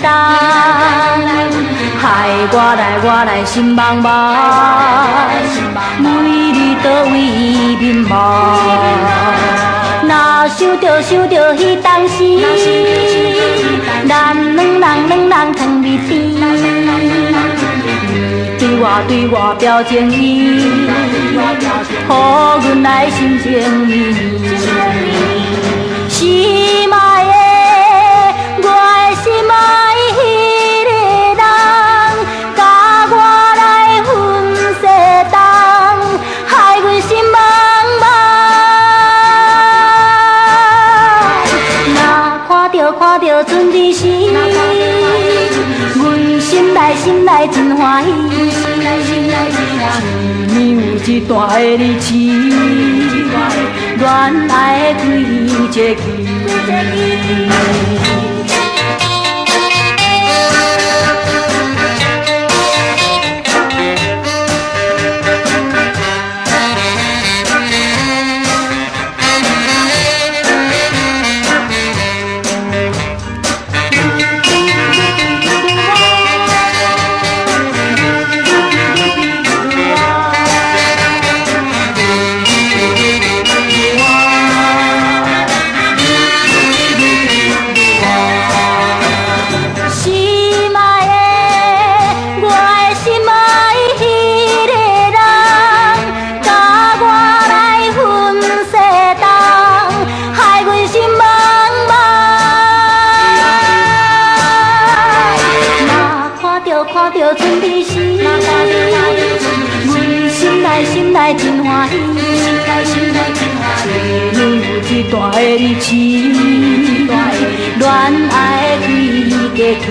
动，害我来心茫茫，为你倒位面茫。若想着迄当时，咱两人糖蜜甜，对我表情意，予阮来心情绵绵。心爱的，我的心爱迄个人，甲我来分世东，害阮心茫茫。看着春日时，阮心内真欢喜。有一段的日子，恋爱开一个期。看着春日时，阮心内真欢喜。有一段的日子，恋爱开一个期。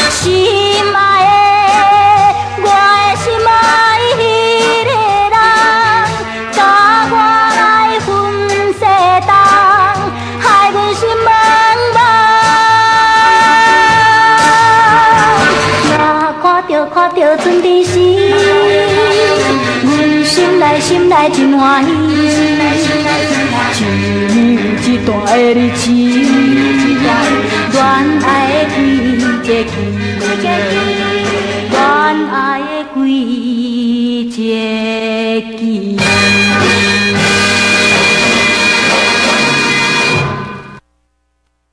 心爱的，我的心爱迄个人，甲我来分世东，害阮心茫茫。看着春日时，阮心内真欢喜。一段的日子。